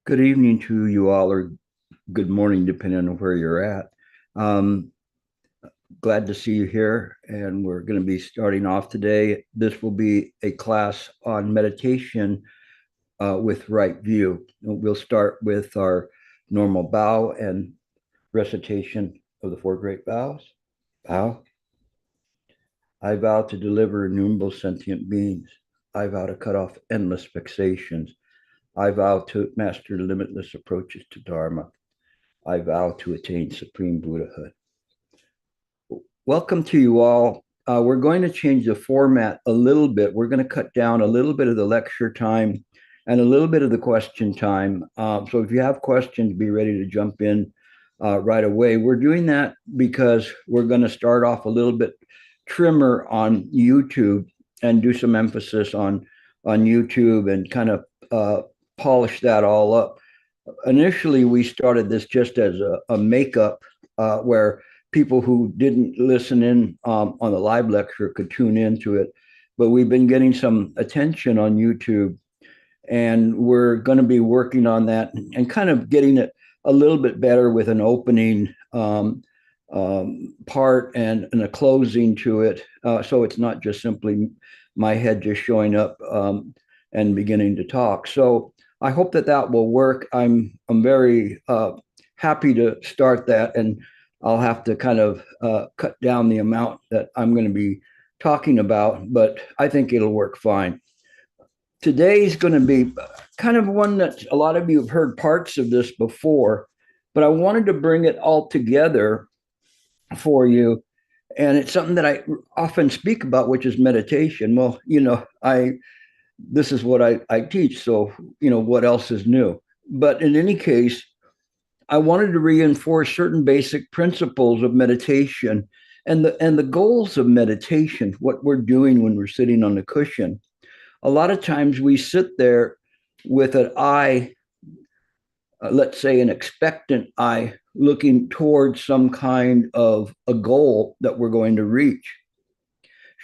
Good evening to you all, or good morning, depending on where you're at. Um, Glad to see you here, and we're going to be starting off today. This will be a class on meditation with right view. We'll start with our normal bow and recitation of the four great vows. Bow. I vow to deliver innumerable sentient beings. I vow to cut off endless fixations. I vow to master limitless approaches to Dharma. I vow to attain supreme Buddhahood. Welcome to you all. We're going to change the format a little bit. We're going to cut down a little bit of the lecture time and a little bit of the question time. So if you have questions, be ready to jump in right away. We're doing that because we're going to start off a little bit trimmer on YouTube and do some emphasis on YouTube and kind of polish that all up. Initially, we started this just as a makeup where people who didn't listen in on the live lecture could tune into it. But we've been getting some attention on YouTube, and we're going to be working on that and kind of getting it a little bit better with an opening part and a closing to it. So it's not just simply my head just showing up and beginning to talk. So I hope that will work. I'm very happy to start that, and I'll have to kind of cut down the amount that I'm going to be talking about, but I think it'll work fine. Today's going to be kind of one that a lot of you have heard parts of this before, but I wanted to bring it all together for you. And it's something that I often speak about, which is meditation. Well, this is what I teach. So, what else is new? But in any case, I wanted to reinforce certain basic principles of meditation and the goals of meditation, what we're doing when we're sitting on the cushion. A lot of times we sit there with an eye, let's say an expectant eye, looking towards some kind of a goal that we're going to reach.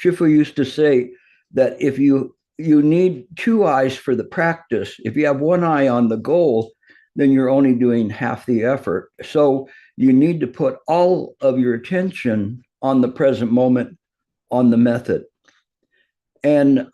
Shifu used to say that if you need two eyes for the practice, if you have one eye on the goal, then you're only doing half the effort. So you need to put all of your attention on the present moment, on the method. And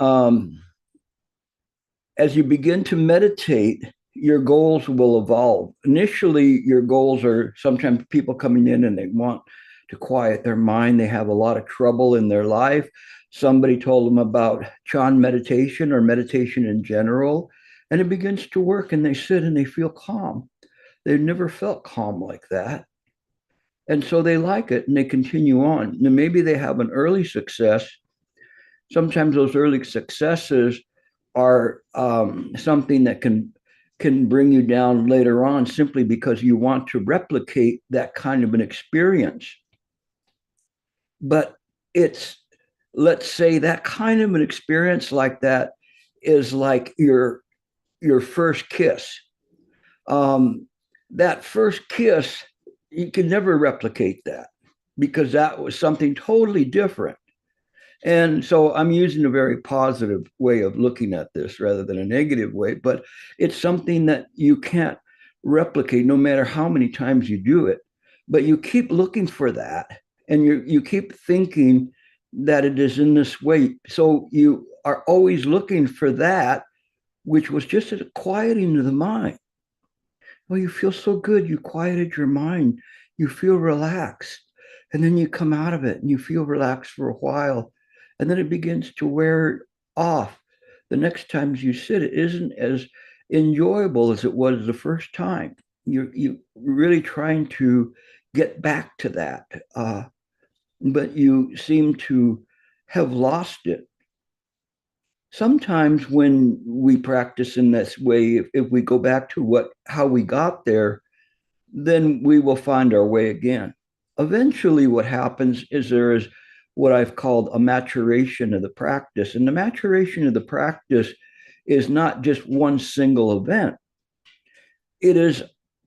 as you begin to meditate, your goals will evolve. Initially, your goals are sometimes people coming in and they want to quiet their mind. They have a lot of trouble in their life. Somebody told them about Chan meditation or meditation in general, and it begins to work and they sit and they feel calm. They've never felt calm like that. And so they like it and they continue on. Now, maybe they have an early success. Sometimes those early successes are something that can bring you down later on simply because you want to replicate that kind of an experience. But let's say that kind of an experience like that is like your first kiss. That first kiss, you can never replicate that because that was something totally different. And so I'm using a very positive way of looking at this rather than a negative way, but it's something that you can't replicate no matter how many times you do it. But you keep looking for that and you keep thinking that it is in this way. So you are always looking for that, which was just a quieting of the mind. Well, you feel so good. You quieted your mind. You feel relaxed. And then you come out of it and you feel relaxed for a while. And then it begins to wear off. The next times you sit, it isn't as enjoyable as it was the first time. You're really trying to get back to that. But you seem to have lost it. Sometimes when we practice in this way, if we go back to how we got there, then we will find our way again. Eventually, what happens is there is what I've called a maturation of the practice. And the maturation of the practice is not just one single event, it is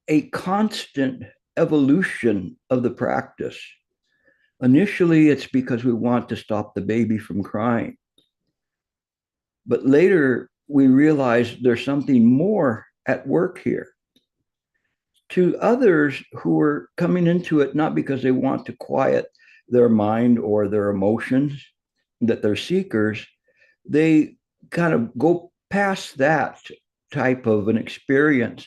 a constant evolution of the practice. Initially, it's because we want to stop the baby from crying. But later, we realize there's something more at work here. To others who are coming into it not because they want to quiet their mind or their emotions, that they're seekers, they kind of go past that type of an experience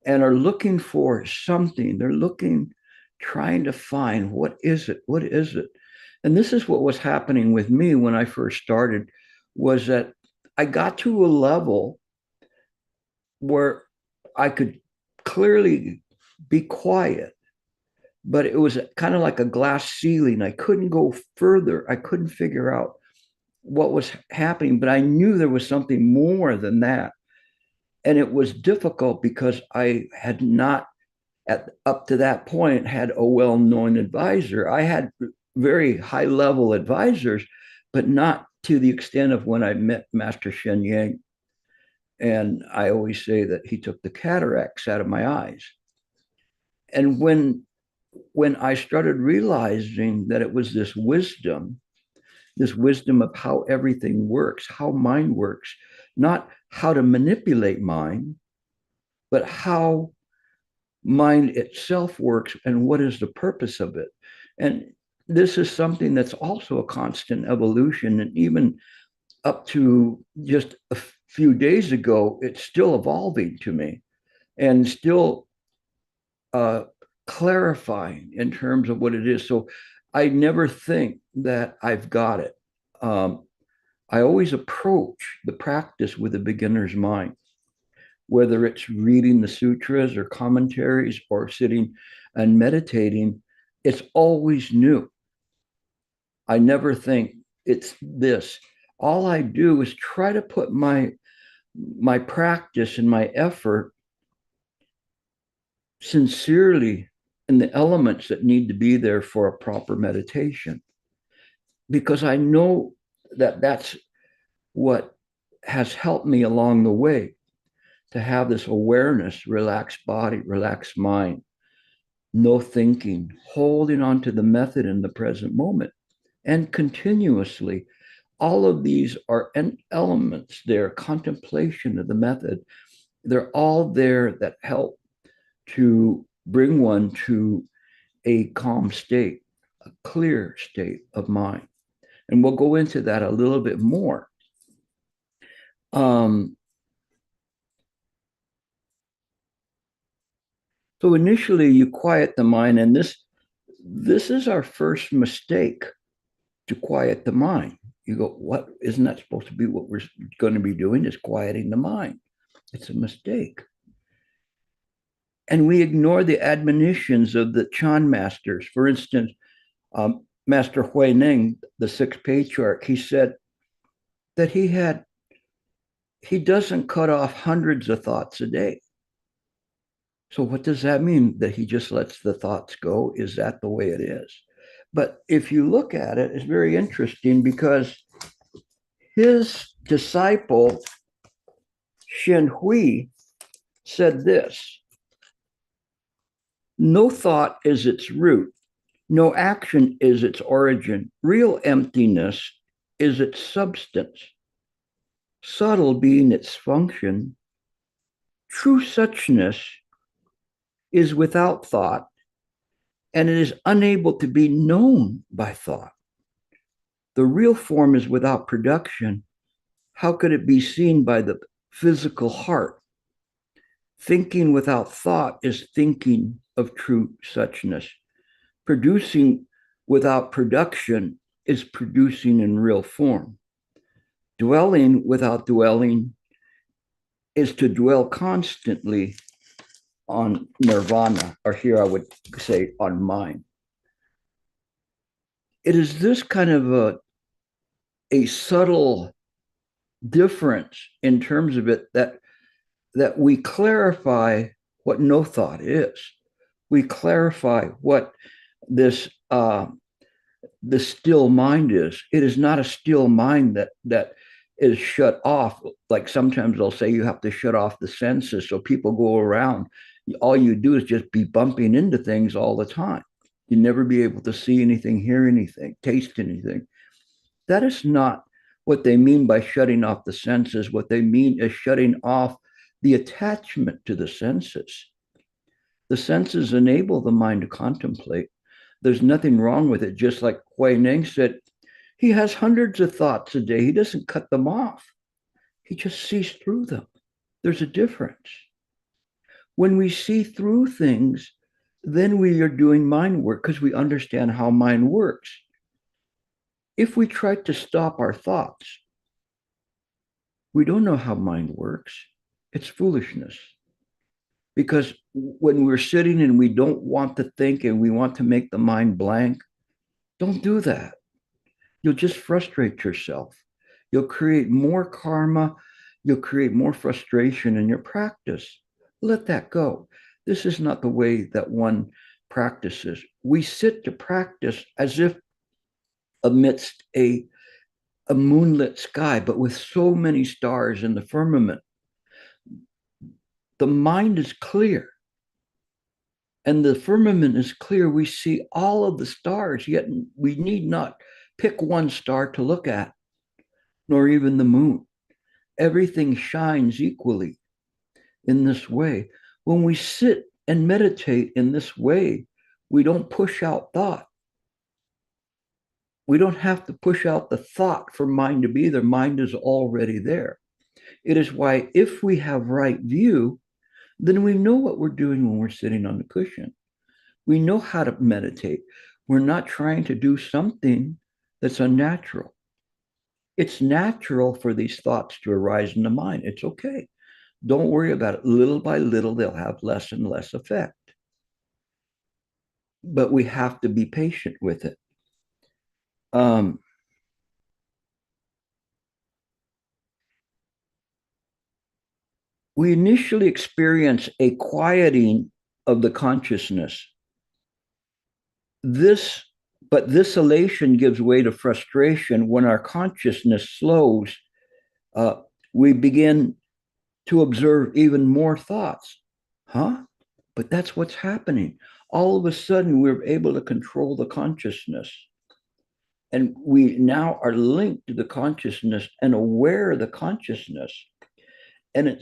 and are looking for something. They're looking, trying to find what is it? What is it? And this is what was happening with me when I first started, was that I got to a level where I could clearly be quiet, but it was kind of like a glass ceiling. I couldn't go further. I couldn't figure out what was happening, but I knew there was something more than that. And it was difficult because I had not, up to that point, had a well-known advisor. I had very high-level advisors, but not to the extent of when I met Master Sheng. And I always say that he took the cataracts out of my eyes. And when I started realizing that it was this wisdom of how everything works, how mind works, not how to manipulate mind, but how mind itself works and what is the purpose of it. And this is something that's also a constant evolution. And even up to just a few days ago, it's still evolving to me and still clarifying in terms of what it is. So I never think that I've got it. I always approach the practice with a beginner's mind, whether it's reading the sutras or commentaries or sitting and meditating. It's always new. I never think it's this. All I do is try to put my practice and my effort sincerely in the elements that need to be there for a proper meditation, because I know that that's what has helped me along the way, to have this awareness, relaxed body, relaxed mind, no thinking, holding on to the method in the present moment, and continuously. All of these are elements there, contemplation of the method. They're all there that help to bring one to a calm state, a clear state of mind. And we'll go into that a little bit more. So initially you quiet the mind, and this is our first mistake, to quiet the mind. You go, what? Isn't that supposed to be what we're going to be doing, is quieting the mind? It's a mistake. And we ignore the admonitions of the Chan masters. For instance, Master Hui Ning, the sixth patriarch, he said that he doesn't cut off hundreds of thoughts a day. So what does that mean? That he just lets the thoughts go? Is that the way it is? But if you look at it, it's very interesting, because his disciple, Shen Hui, said this: no thought is its root. No action is its origin. Real emptiness is its substance. Subtle being its function. True suchness is without thought, and it is unable to be known by thought. The real form is without production. How could it be seen by the physical heart? Thinking without thought is thinking of true suchness. Producing without production is producing in real form. Dwelling without dwelling is to dwell constantly on nirvana, or here I would say on mind. It is this kind of a subtle difference in terms of it that we clarify what no thought is. We clarify what this the still mind is. It is not a still mind that is shut off. Like sometimes they'll say you have to shut off the senses, so people go around. All you do is just be bumping into things all the time. You never be able to see anything, hear anything, taste anything. That is not what they mean by shutting off the senses. What they mean is shutting off the attachment to the senses. The senses enable the mind to contemplate. There's nothing wrong with it. Just like Hui Ning said, he has hundreds of thoughts a day. He doesn't cut them off. He just sees through them. There's a difference. When we see through things, then we are doing mind work because we understand how mind works. If we try to stop our thoughts, we don't know how mind works. It's foolishness. Because when we're sitting and we don't want to think and we want to make the mind blank, don't do that. You'll just frustrate yourself. You'll create more karma. You'll create more frustration in your practice. Let that go. This is not the way that one practices. We sit to practice as if amidst a moonlit sky, but with so many stars in the firmament. The mind is clear and the firmament is clear. We see all of the stars, yet we need not pick one star to look at, nor even the moon. Everything shines equally in this way. When we sit and meditate in this way, we don't push out thought. We don't have to push out the thought for mind to be there. Mind is already there. It is why if we have right view, then we know what we're doing when we're sitting on the cushion. We know how to meditate. We're not trying to do something that's unnatural. It's natural for these thoughts to arise in the mind. It's okay. Don't worry about it. Little by little, they'll have less and less effect. But we have to be patient with it. We initially experience a quieting of the consciousness. But this elation gives way to frustration when our consciousness slows. We begin to observe even more thoughts. But that's what's happening. All of a sudden, we're able to control the consciousness. And we now are linked to the consciousness and aware of the consciousness. And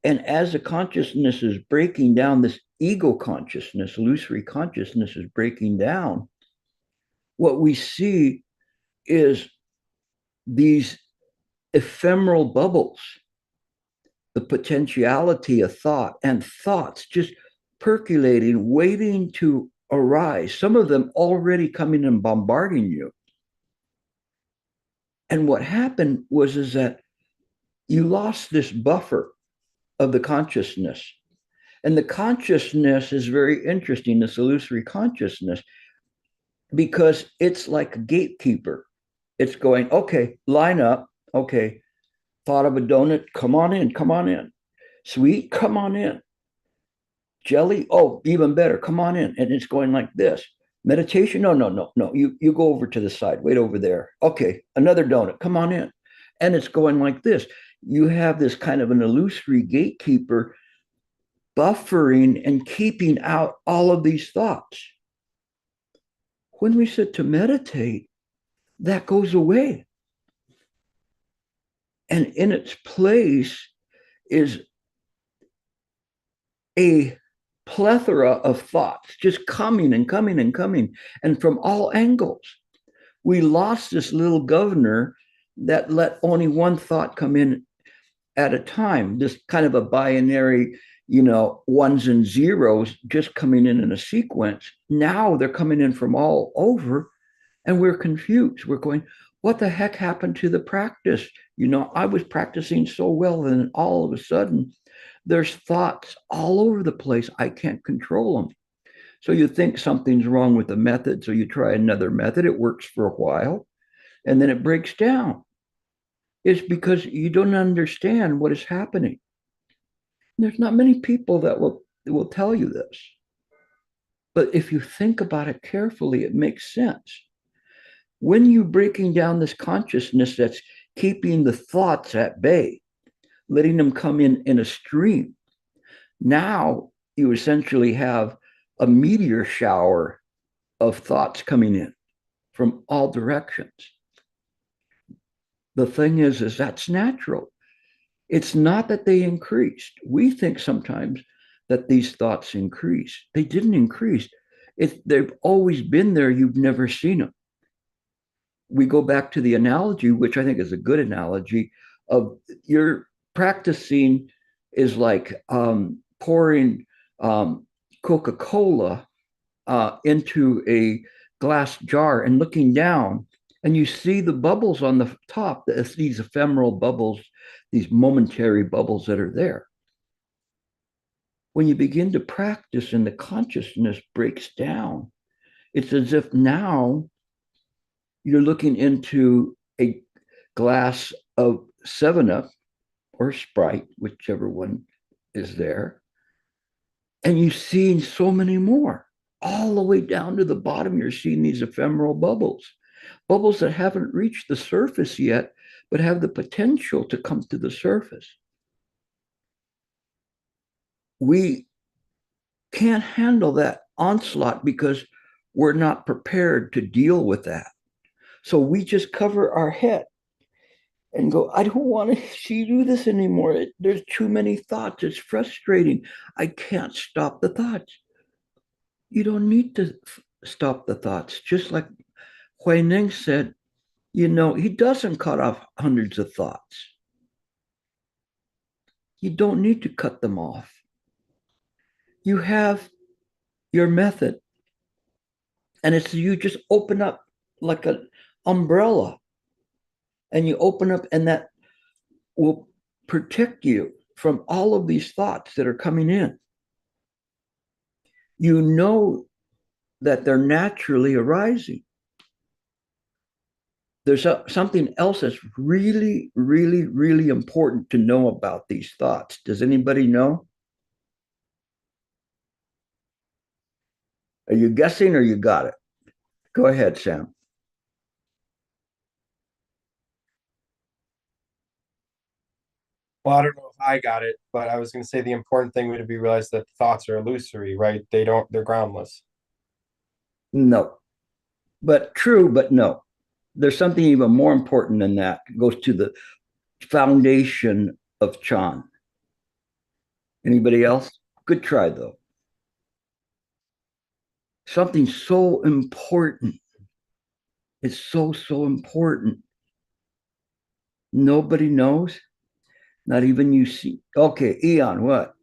as the consciousness is breaking down, this ego consciousness, illusory consciousness is breaking down, what we see is these ephemeral bubbles, the potentiality of thought and thoughts just percolating, waiting to arise, some of them already coming and bombarding you. And what happened is that you lost this buffer of the consciousness. And the consciousness is very interesting, this illusory consciousness, because it's like a gatekeeper. It's going, okay, line up. Okay, thought of a donut, come on in, come on in. Sweet, come on in. Jelly, oh, even better, come on in. And it's going like this. Meditation, no. You go over to the side, wait over there. Okay, another donut, come on in. And it's going like this. You have this kind of an illusory gatekeeper buffering and keeping out all of these thoughts. When we sit to meditate, that goes away. And in its place is a plethora of thoughts just coming and coming and coming, and from all angles. We lost this little governor that let only one thought come in at a time, this kind of a binary, ones and zeros just coming in a sequence. Now they're coming in from all over, and we're confused. We're going, what the heck happened to the practice? I was practicing so well, and all of a sudden, there's thoughts all over the place. I can't control them. So you think something's wrong with the method, so you try another method. It works for a while, and then it breaks down. It's because you don't understand what is happening. There's not many people that will tell you this. But if you think about it carefully, it makes sense. When you're breaking down this consciousness that's keeping the thoughts at bay, letting them come in a stream, now you essentially have a meteor shower of thoughts coming in from all directions. The thing is that's natural. It's not that they increased. We think sometimes that these thoughts increase. They didn't increase. They've always been there. You've never seen them. We go back to the analogy, which I think is a good analogy, of your practicing is like pouring Coca-Cola into a glass jar and looking down, and you see the bubbles on the top, these ephemeral bubbles, these momentary bubbles that are there. When you begin to practice and the consciousness breaks down, it's as if now you're looking into a glass of 7-Up or Sprite, whichever one is there, and you're seeing so many more. All the way down to the bottom, you're seeing these ephemeral bubbles, bubbles that haven't reached the surface yet, but have the potential to come to the surface. We can't handle that onslaught because we're not prepared to deal with that. So we just cover our head and go, I don't want to see you do this anymore. There's too many thoughts. It's frustrating. I can't stop the thoughts. You don't need to stop the thoughts. Just like Ning said, he doesn't cut off hundreds of thoughts. You don't need to cut them off. You have your method, and it's you just open up like an umbrella, and you open up, and that will protect you from all of these thoughts that are coming in. You know that they're naturally arising. There's something else that's really, really, really important to know about these thoughts. Does anybody know? Are you guessing or you got it? Go ahead, Sam. Well, I don't know if I got it, but I was going to say the important thing would be realize that thoughts are illusory, right? They're groundless. No, but true, but no. There's something even more important than that. It goes to the foundation of Chan. Anybody else? Good try, though. Something so important. It's so, so important. Nobody knows. Not even you see. Okay, Eon, what?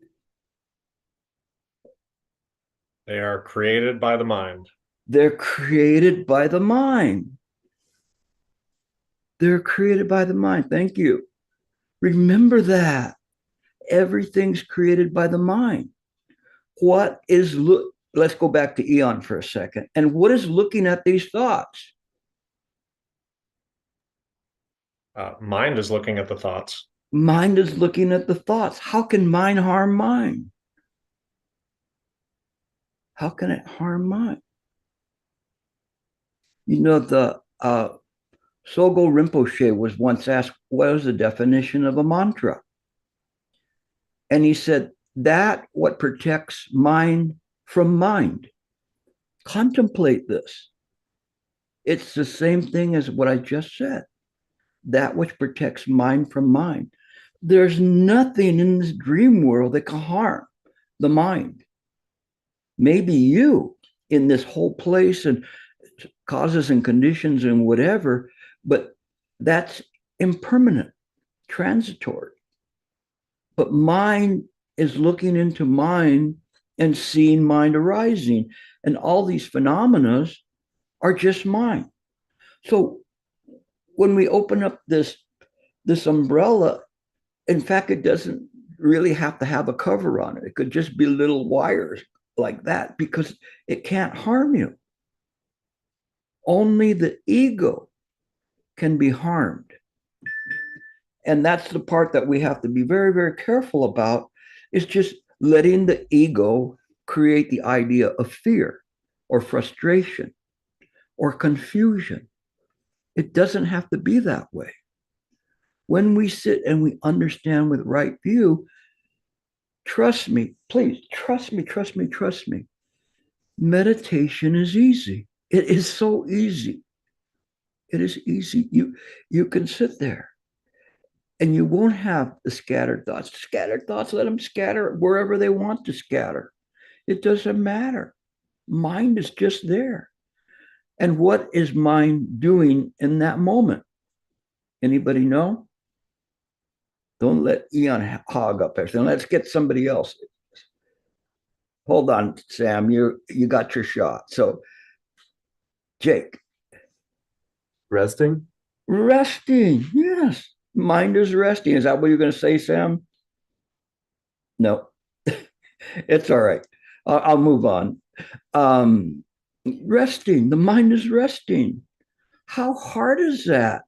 They are created by the mind. They're created by the mind. They're created by the mind. Thank you. Remember that. Everything's created by the mind. What is look? Let's go back to Eon for a second. And what is looking at these thoughts? Mind is looking at the thoughts. Mind is looking at the thoughts. How can mind harm mind? How can it harm mind? The Sogo Rinpoche was once asked, what is the definition of a mantra? And he said, that what protects mind from mind. Contemplate this. It's the same thing as what I just said. That which protects mind from mind. There's nothing in this dream world that can harm the mind. Maybe you in this whole place and causes and conditions and whatever, but that's impermanent, transitory. But mind is looking into mind and seeing mind arising. And all these phenomena are just mind. So when we open up this umbrella, in fact, it doesn't really have to have a cover on it. It could just be little wires like that because it can't harm you. Only the ego can be harmed. And that's the part that we have to be very, very careful about, is just letting the ego create the idea of fear or frustration or confusion. It doesn't have to be that way. When we sit and we understand with right view, trust me, please, trust me, trust me, trust me. Meditation is easy. It is so easy. It is easy. You can sit there And you won't have the scattered thoughts. Scattered thoughts, let them scatter wherever they want to scatter. It doesn't matter. Mind is just there. And what is mind doing in that moment? Anybody know? Don't let Eon hog up everything. Let's get somebody else. Hold on, Sam. You got your shot. So, Jake. Resting? Resting. Yes. Mind is resting. Is that what you're going to say, Sam? No. It's all right. I'll move on. Resting. The mind is resting. How hard is that?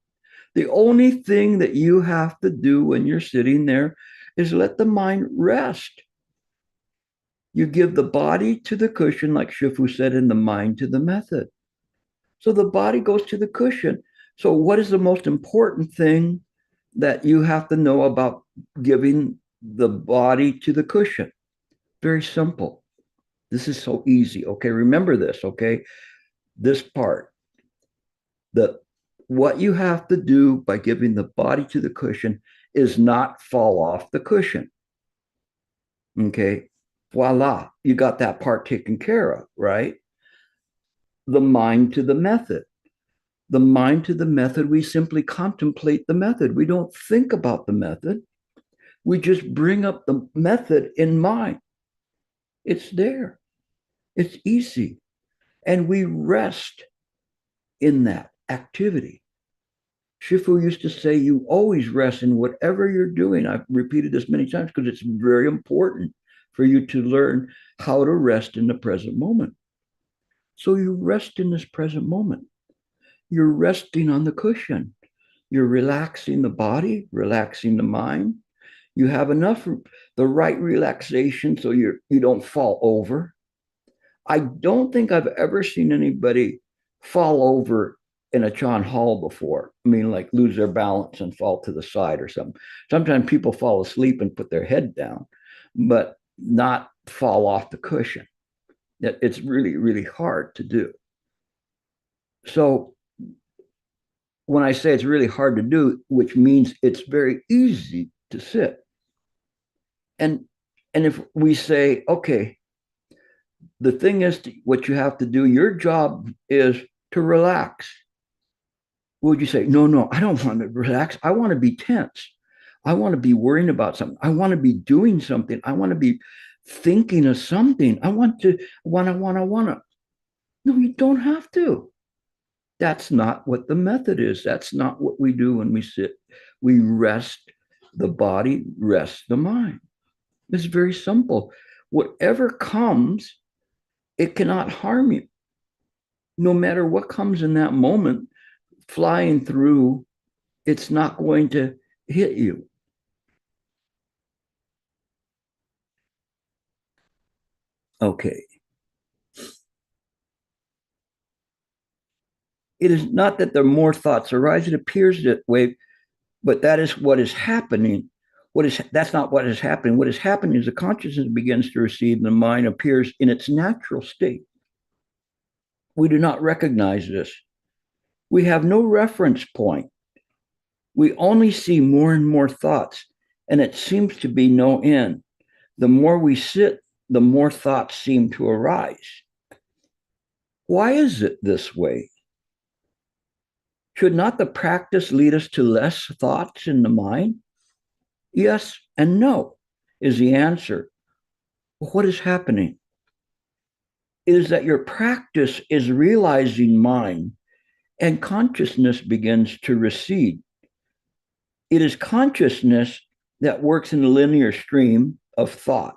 The only thing that you have to do when you're sitting there is let the mind rest. You give the body to the cushion, like Shifu said, and the mind to the method. So the body goes to the cushion. So, what is the most important thing that you have to know about giving the body to the cushion? Very simple. This is so easy. Okay, remember this. Okay, this part. What you have to do by giving the body to the cushion is not fall off the cushion. Okay, voila, you got that part taken care of, right? The mind to the method. The mind to the method, we simply contemplate the method. We don't think about the method. We just bring up the method in mind. It's there. It's easy. And we rest in that activity. Shifu used to say, you always rest in whatever you're doing. I've repeated this many times because it's very important for you to learn how to rest in the present moment. So you rest in this present moment. You're resting on the cushion. You're relaxing the body, relaxing the mind. You have enough, the right relaxation so you don't fall over. I don't think I've ever seen anybody fall over in a Chan Hall before. I mean, like lose their balance and fall to the side or something. Sometimes people fall asleep and put their head down, but not fall off the cushion. It's really, really hard to do. So when I say it's really hard to do, which means it's very easy to sit. And if we say, okay, the thing is what you have to do, your job is to relax. Would you say, no, I don't want to relax. I want to be tense. I want to be worrying about something. I want to be doing something. I want to be thinking of something. I want to. No, you don't have to. That's not what the method is. That's not what we do when we sit. We rest the body, rest the mind. It's very simple. Whatever comes, it cannot harm you. No matter what comes in that moment, flying through, it's not going to hit you. Okay. It is not that there are more thoughts arise. It appears that way, but that is what is happening. That's not what is happening. What is happening is the consciousness begins to recede and the mind appears in its natural state. We do not recognize this. We have no reference point. We only see more and more thoughts, and it seems to be no end. The more we sit, the more thoughts seem to arise. Why is it this way? Should not the practice lead us to less thoughts in the mind? Yes and no is the answer. What is happening? It is that your practice is realizing mind and consciousness begins to recede. It is consciousness that works in a linear stream of thought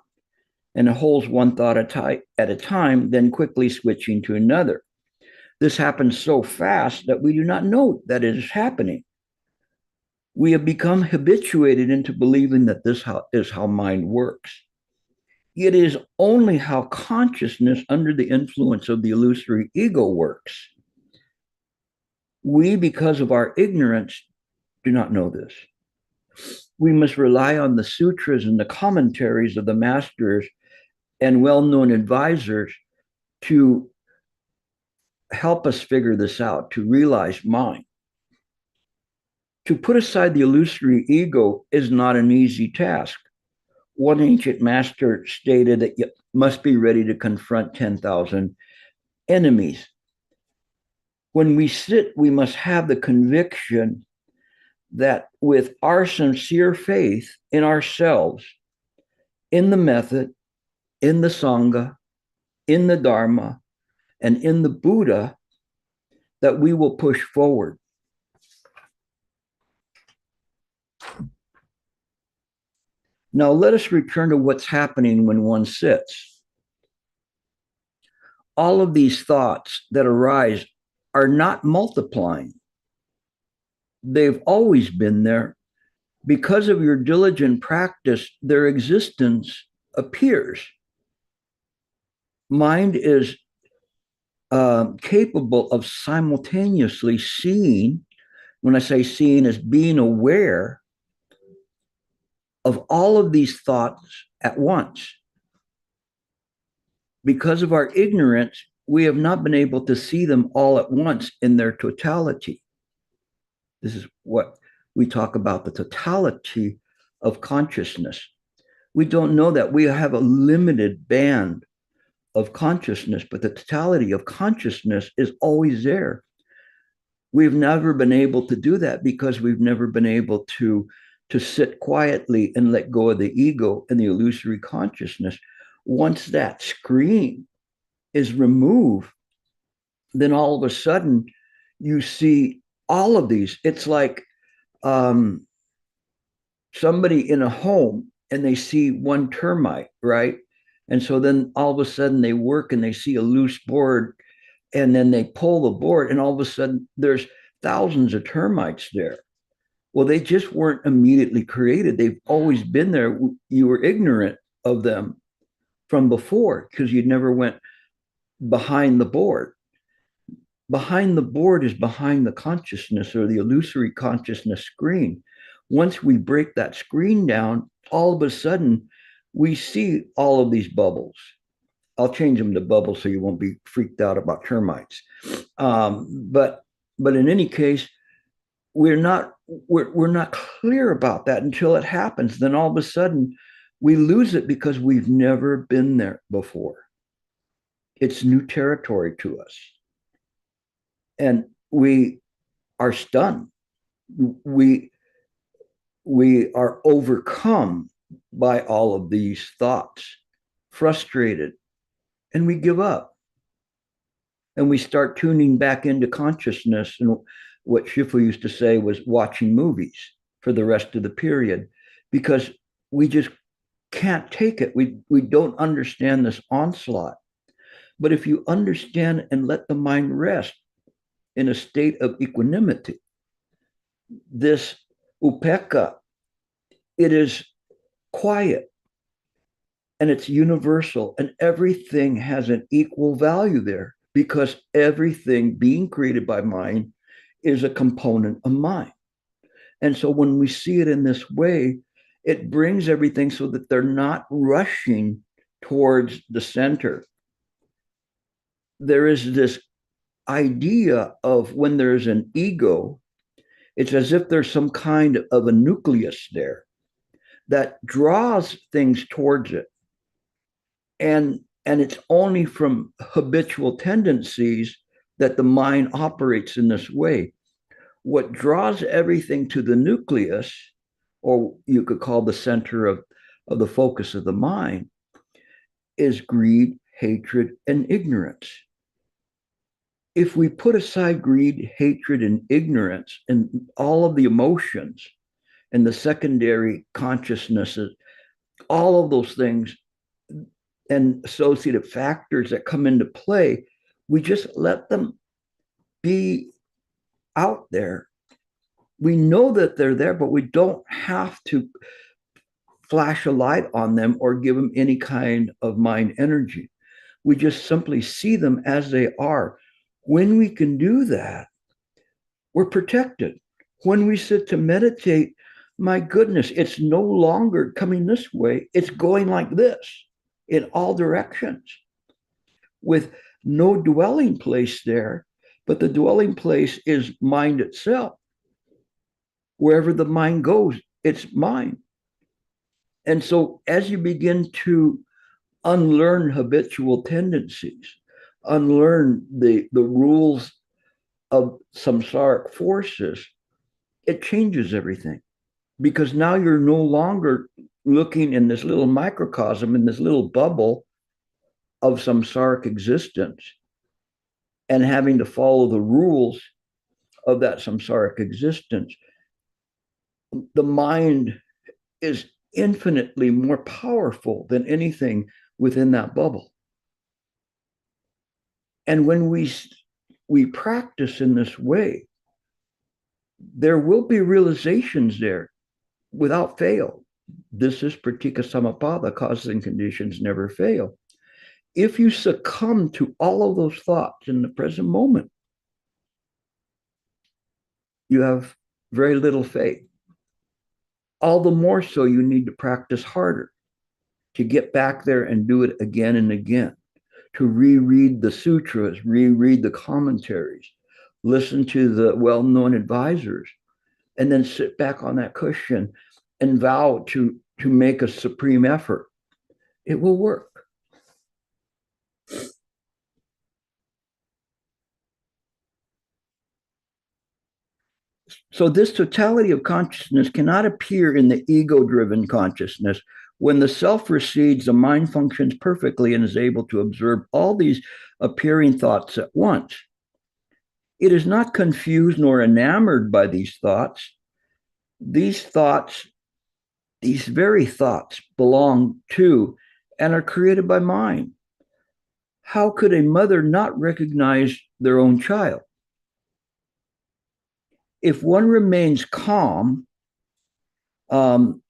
and it holds one thought at a time, then quickly switching to another. This happens so fast that we do not know that it is happening. We have become habituated into believing that this is how mind works. It is only how consciousness under the influence of the illusory ego works. We, because of our ignorance, do not know this. We must rely on the sutras and the commentaries of the masters and well-known advisors to help us figure this out, to realize mind. To put aside the illusory ego is not an easy task. One ancient master stated that you must be ready to confront 10,000 enemies. When we sit, we must have the conviction that with our sincere faith in ourselves, in the method, in the Sangha, in the Dharma, and in the Buddha, that we will push forward. Now, let us return to what's happening when one sits. All of these thoughts that arise are not multiplying. They've always been there. Because of your diligent practice, their existence appears. Mind is capable of simultaneously seeing, when I say seeing, as being aware of all of these thoughts at once. Because of our ignorance, we have not been able to see them all at once in their totality. This is what we talk about, the totality of consciousness. We don't know that. We have a limited band of consciousness, but the totality of consciousness is always there. We've never been able to do that because we've never been able to sit quietly and let go of the ego and the illusory consciousness. Once that screen is removed, then all of a sudden you see all of these. It's like somebody in a home and they see one termite, right? And so then all of a sudden they work and they see a loose board, and then they pull the board, and all of a sudden there's thousands of termites there. Well, they just weren't immediately created. They've always been there. You were ignorant of them from before because you never went behind the board. Behind the board is behind the consciousness or the illusory consciousness screen. Once we break that screen down, all of a sudden we see all of these bubbles. I'll change them to bubbles so you won't be freaked out about termites. But in any case, we're not clear about that until it happens. Then all of a sudden we lose it because we've never been there before. It's new territory to us. And we are stunned. We are overcome by all of these thoughts, frustrated, and we give up. And we start tuning back into consciousness. And what Shifu used to say was watching movies for the rest of the period, because we just can't take it. We don't understand this onslaught. But if you understand and let the mind rest in a state of equanimity, this upekkha, it is quiet and it's universal, and everything has an equal value there because everything being created by mind is a component of mind. And so when we see it in this way, it brings everything so that they're not rushing towards the center. There is this idea of when there's an ego, it's as if there's some kind of a nucleus there that draws things towards it. And it's only from habitual tendencies that the mind operates in this way. What draws everything to the nucleus, or you could call the center of the focus of the mind, is greed, hatred, and ignorance. If we put aside greed, hatred, and ignorance and all of the emotions and the secondary consciousnesses, all of those things and associated factors that come into play, we just let them be out there. We know that they're there, but we don't have to flash a light on them or give them any kind of mind energy. We just simply see them as they are. When we can do that, we're protected. When we sit to meditate, my goodness, it's no longer coming this way. It's going like this in all directions with no dwelling place there, but the dwelling place is mind itself. Wherever the mind goes, it's mind. And so as you begin to unlearn habitual tendencies, unlearn the rules of samsaric forces, it changes everything. Because now you're no longer looking in this little microcosm, in this little bubble of samsaric existence, and having to follow the rules of that samsaric existence. The mind is infinitely more powerful than anything within that bubble. And when we practice in this way, there will be realizations there without fail. This is pratika samapada, causes and conditions never fail. If you succumb to all of those thoughts in the present moment, you have very little faith. All the more so you need to practice harder to get back there and do it again and again, to reread the sutras, reread the commentaries, listen to the well-known advisors, and then sit back on that cushion and vow to make a supreme effort. It will work. So this totality of consciousness cannot appear in the ego-driven consciousness. When the self recedes, the mind functions perfectly and is able to observe all these appearing thoughts at once. It is not confused nor enamored by these thoughts. These thoughts, these very thoughts, belong to and are created by mind. How could a mother not recognize their own child? If one remains calm, and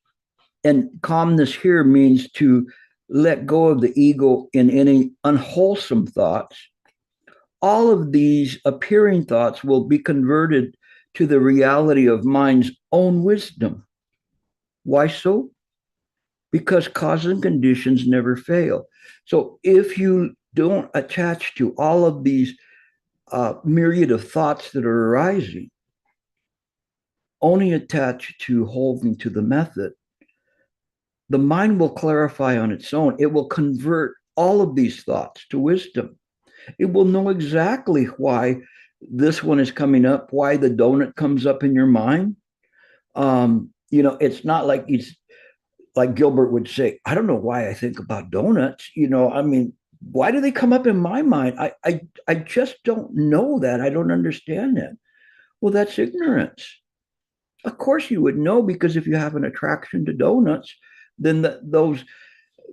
calmness here means to let go of the ego in any unwholesome thoughts, all of these appearing thoughts will be converted to the reality of mind's own wisdom. Why so? Because causes and conditions never fail. So if you don't attach to all of these myriad of thoughts that are arising, only attach to holding to the method, the mind will clarify on its own. It will convert all of these thoughts to wisdom. It will know exactly why this one is coming up, why the donut comes up in your mind. It's not like it's like Gilbert would say, I don't know why I think about donuts. Why do they come up in my mind? I just don't know that. I don't understand that. Well, that's ignorance. Of course you would know, because if you have an attraction to donuts, then those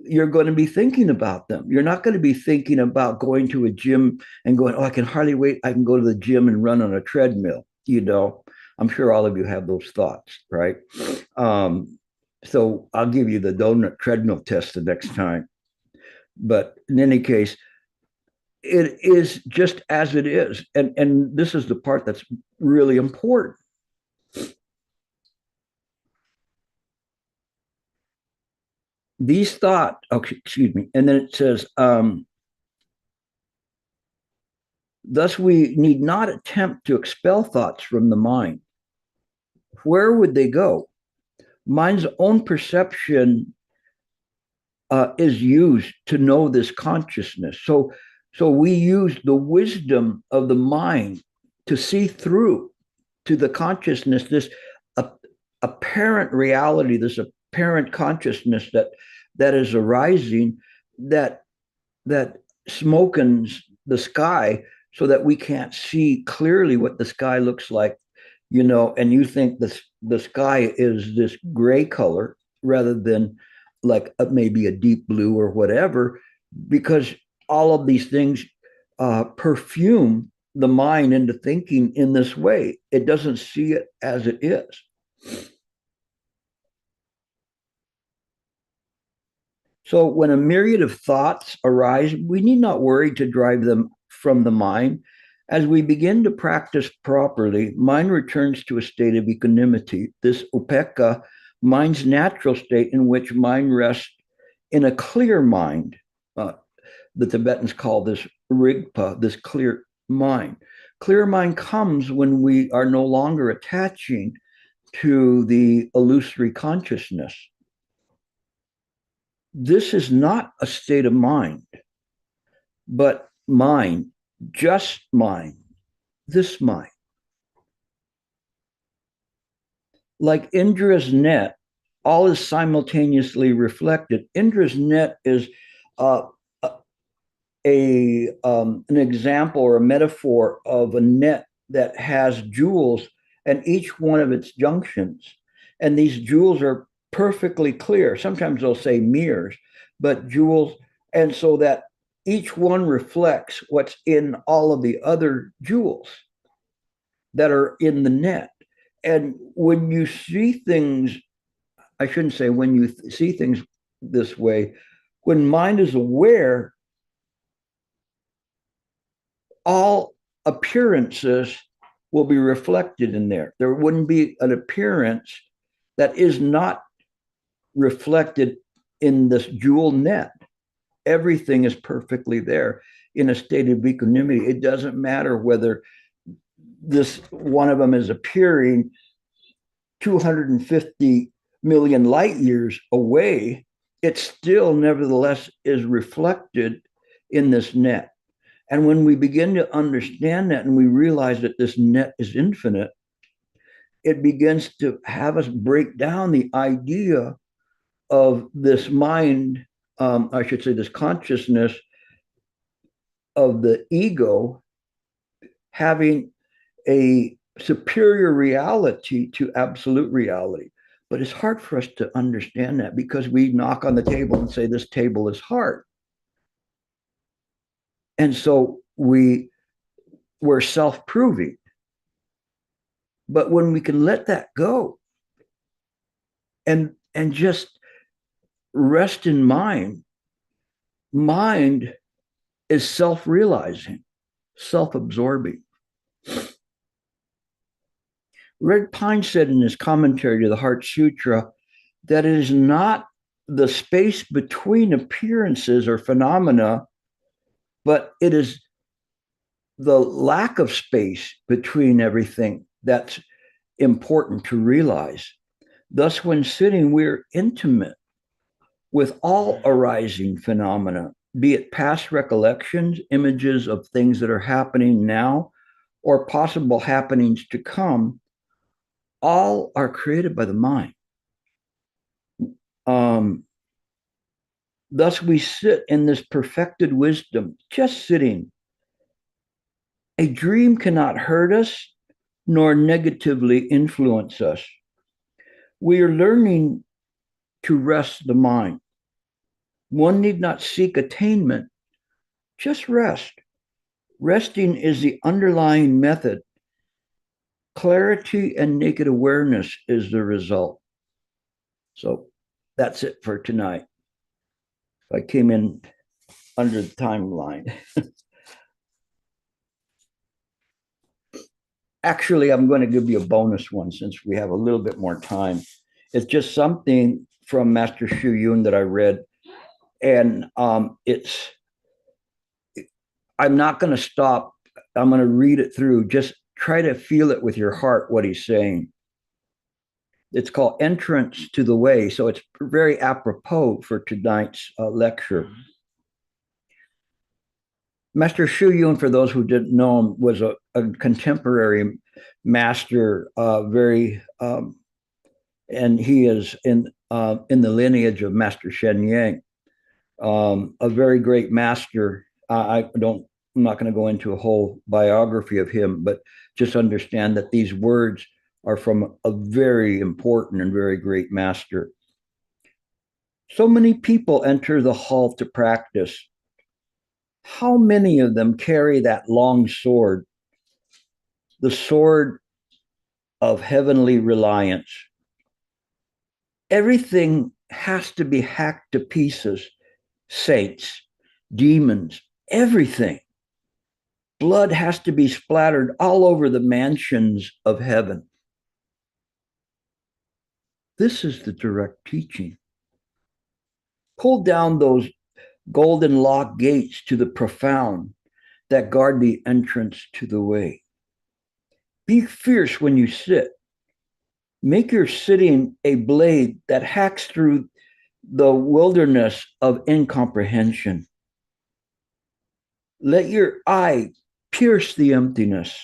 you're going to be thinking about them. You're not going to be thinking about going to a gym and going, oh, I can hardly wait. I can go to the gym and run on a treadmill. I'm sure all of you have those thoughts, right? So I'll give you the donut treadmill test the next time. But in any case, it is just as it is. And this is the part that's really important. These thoughts, excuse me, and then it says, thus we need not attempt to expel thoughts from the mind. Where would they go? Mind's own perception is used to know this consciousness. So we use the wisdom of the mind to see through to the consciousness, this apparent reality, this apparent consciousness that is arising, that smokens the sky so that we can't see clearly what the sky looks like, and you think the sky is this gray color rather than like maybe a deep blue or whatever, because all of these things perfume the mind into thinking in this way. It doesn't see it as it is. So when a myriad of thoughts arise, we need not worry to drive them from the mind. As we begin to practice properly, mind returns to a state of equanimity. This upekkha, mind's natural state in which mind rests in a clear mind. The Tibetans call this rigpa, this clear mind. Clear mind comes when we are no longer attaching to the illusory consciousness. This is not a state of mind, but mind, just mind, this mind. Like Indra's net, all is simultaneously reflected. Indra's net is an example or a metaphor of a net that has jewels and each one of its junctions. And these jewels are perfectly clear. Sometimes they'll say mirrors, but jewels. And so that each one reflects what's in all of the other jewels that are in the net. And when you see things, I shouldn't say when you see things this way, when mind is aware, all appearances will be reflected in there. There wouldn't be an appearance that is not reflected in this jewel net. Everything is perfectly there in a state of equanimity. It doesn't matter whether this one of them is appearing 250 million light years away. It still nevertheless is reflected in this net. And when we begin to understand that and we realize that this net is infinite, it begins to have us break down the idea of this mind, I should say, this consciousness of the ego having a superior reality to absolute reality. But it's hard for us to understand that because we knock on the table and say, this table is hard. And so we're self-proving. But when we can let that go and just rest in mind, mind is self-realizing, self-absorbing. Red Pine said in his commentary to the Heart Sutra that it is not the space between appearances or phenomena, but it is the lack of space between everything that's important to realize. Thus, when sitting, we're intimate with all arising phenomena, be it past recollections, images of things that are happening now, or possible happenings to come. All are created by the mind. Thus, we sit in this perfected wisdom, just sitting. A dream cannot hurt us nor negatively influence us. We are learning to rest the mind. One need not seek attainment, just rest. Resting is the underlying method. Clarity and naked awareness is the result. So that's it for tonight. I came in under the timeline. Actually, I'm going to give you a bonus one since we have a little bit more time. It's just something from Master Xu Yun that I read. And I'm not going to stop. I'm going to read it through. Just try to feel it with your heart, what he's saying. It's called Entrance to the Way. So it's very apropos for tonight's lecture. Master Xu Yun, for those who didn't know him, was a contemporary master, and he is in the lineage of Master Sheng, a very great master. I'm not going to go into a whole biography of him, but just understand that these words are from a very important and very great master. So many people enter the hall to practice. How many of them carry that long sword, the sword of heavenly reliance? Everything has to be hacked to pieces. Saints, demons, everything. Blood has to be splattered all over the mansions of heaven. This is the direct teaching. Pull down those golden lock gates to the profound that guard the entrance to the way. Be fierce when you sit. Make your sitting a blade that hacks through the wilderness of incomprehension. Let your eye pierce the emptiness,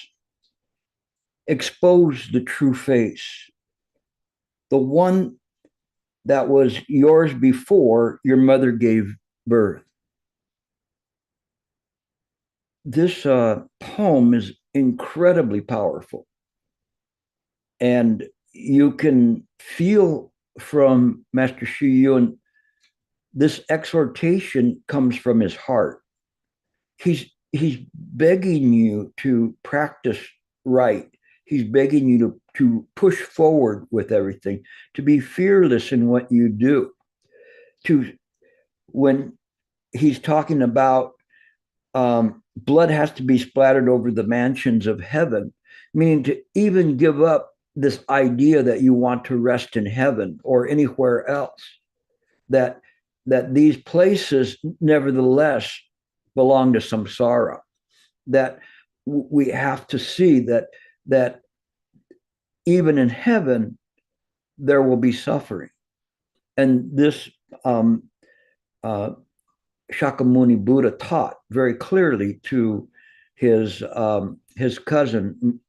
expose the true face, the one that was yours before your mother gave birth. This poem is incredibly powerful. And you can feel from Master Xu Yun, this exhortation comes from his heart. He's begging you to practice right. He's begging you to push forward with everything, to be fearless in what you do. To when he's talking about blood has to be splattered over the mansions of heaven, meaning to even give up this idea that you want to rest in heaven or anywhere else, that these places nevertheless belong to samsara, that we have to see that even in heaven there will be suffering. And this Shakyamuni Buddha taught very clearly to his cousin.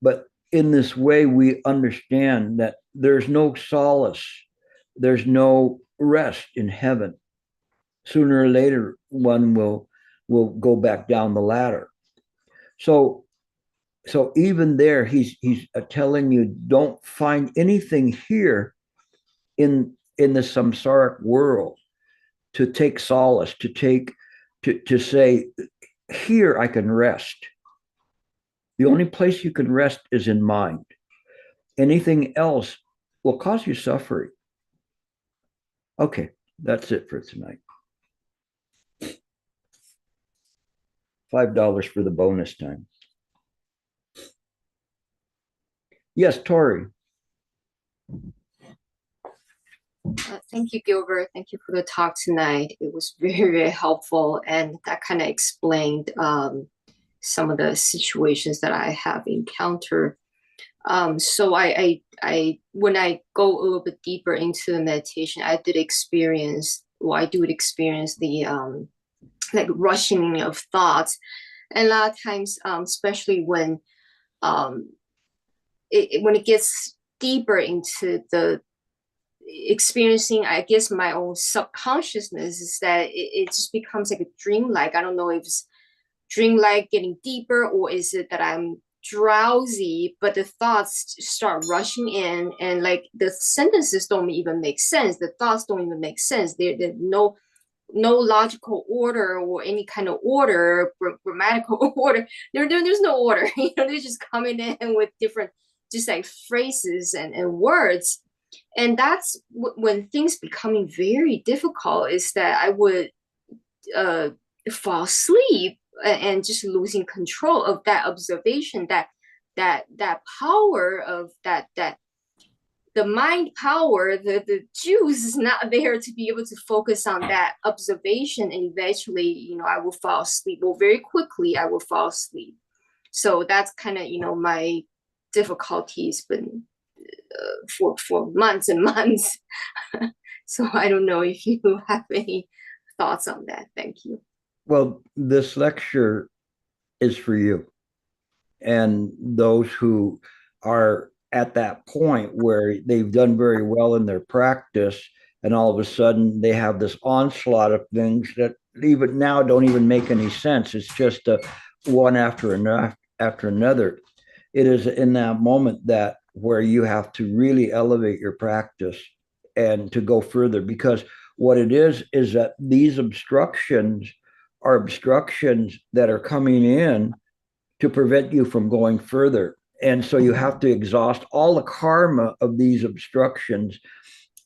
But in this way, we understand that there's no solace, there's no rest in heaven. Sooner or later, one will go back down the ladder. So even there, he's telling you, don't find anything here in the samsaric world to take solace, to say, here I can rest. The only place you can rest is in mind. Anything else will cause you suffering. Okay, that's it for tonight. $5 for the bonus time. Yes, Tori. Thank you, Gilbert. Thank you for the talk tonight. It was very, very helpful, and that kind of explained some of the situations that I have encountered. So I when I go a little bit deeper into the meditation, I do experience the like rushing of thoughts, and a lot of times, especially when it gets deeper into the experiencing, I guess, my own subconsciousness, is that it just becomes like a dreamlike. I don't know if it's dreamlike getting deeper, or is it that I'm drowsy, but the thoughts start rushing in, and like the sentences don't even make sense. The thoughts don't even make sense. There's no logical order or any kind of order, grammatical order. There's no order. They're just coming in with different, just like phrases and words. And that's when things becoming very difficult, is that I would fall asleep and just losing control of that observation, that power of that the mind power, the juice is not there to be able to focus on that observation, and eventually, I will fall asleep. Well, very quickly I will fall asleep. So that's kind of, my difficulties been for months and months. So I don't know if you have any thoughts on that. Thank you. Well, this lecture is for you and those who are at that point where they've done very well in their practice, and all of a sudden they have this onslaught of things that even now don't even make any sense. It's just one after another. It is in that moment that where you have to really elevate your practice and to go further, because what it is that these obstructions are obstructions that are coming in to prevent you from going further. And so you have to exhaust all the karma of these obstructions,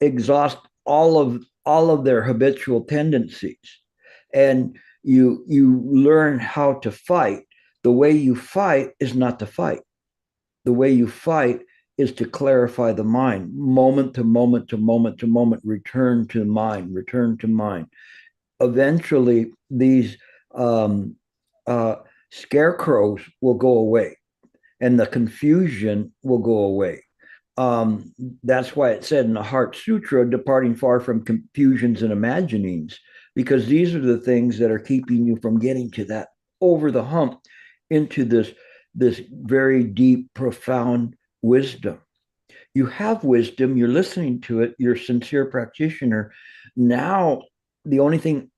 exhaust all of their habitual tendencies, and you learn how to fight. The way you fight is not to fight. The way you fight is to clarify the mind, moment to moment to moment to moment, return to mind, return to mind. Eventually, these scarecrows will go away, and the confusion will go away. that's why it said in the Heart Sutra, departing far from confusions and imaginings, because these are the things that are keeping you from getting to that over the hump into this very deep, profound wisdom. You have wisdom, you're listening to it, you're a sincere practitioner. Now, the only thing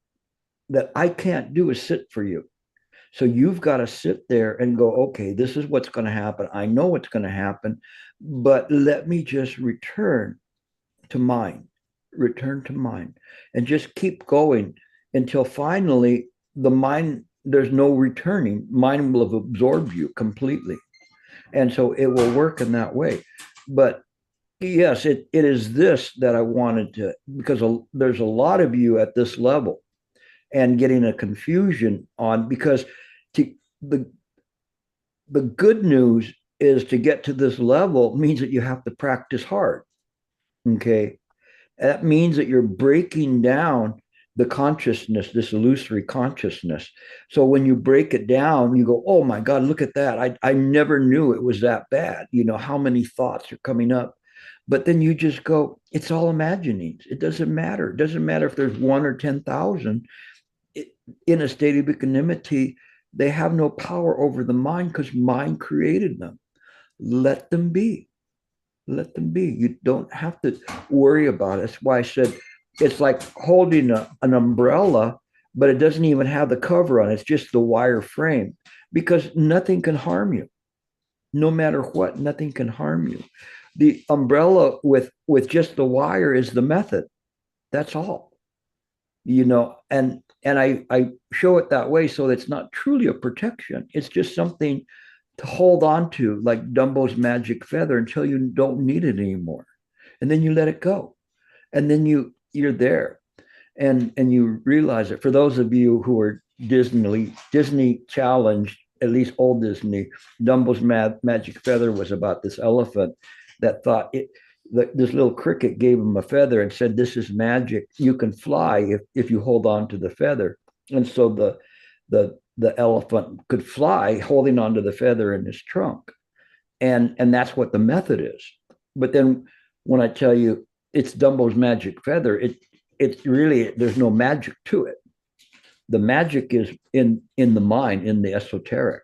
that I can't do is sit for you. So you've got to sit there and go, okay, this is what's going to happen. I know what's going to happen, but let me just return to mind, and just keep going until finally the mind, there's no returning. Mind will have absorbed you completely. And so it will work in that way. But yes, it is this that I wanted to, because there's a lot of you at this level and getting a confusion on, because the good news is to get to this level means that you have to practice hard. Okay. That means that you're breaking down the consciousness, this illusory consciousness. So when you break it down, you go, oh my God, look at that. I never knew it was that bad. You know, how many thoughts are coming up. But then you just go, it's all imaginings. It doesn't matter. It doesn't matter if there's 1 or 10,000. In a state of equanimity, they have no power over the mind because mind created them. Let them be. Let them be. You don't have to worry about it. That's why I said it's like holding an umbrella, but it doesn't even have the cover on it. It's just the wire frame, because nothing can harm you. No matter what, nothing can harm you. The umbrella with just the wire is the method. That's all. You know, and I show it that way so it's not truly a protection. It's just something to hold on to, like Dumbo's magic feather, until you don't need it anymore. And then you let it go. And then you're there. And you realize it. For those of you who are Disney challenged, at least old Disney, Dumbo's magic feather was about this elephant that thought this little cricket gave him a feather and said, this is magic. You can fly if you hold on to the feather. And so the elephant could fly holding onto the feather in his trunk. And that's what the method is. But then when I tell you it's Dumbo's magic feather, it's really, there's no magic to it. The magic is in the mind, in the esoteric.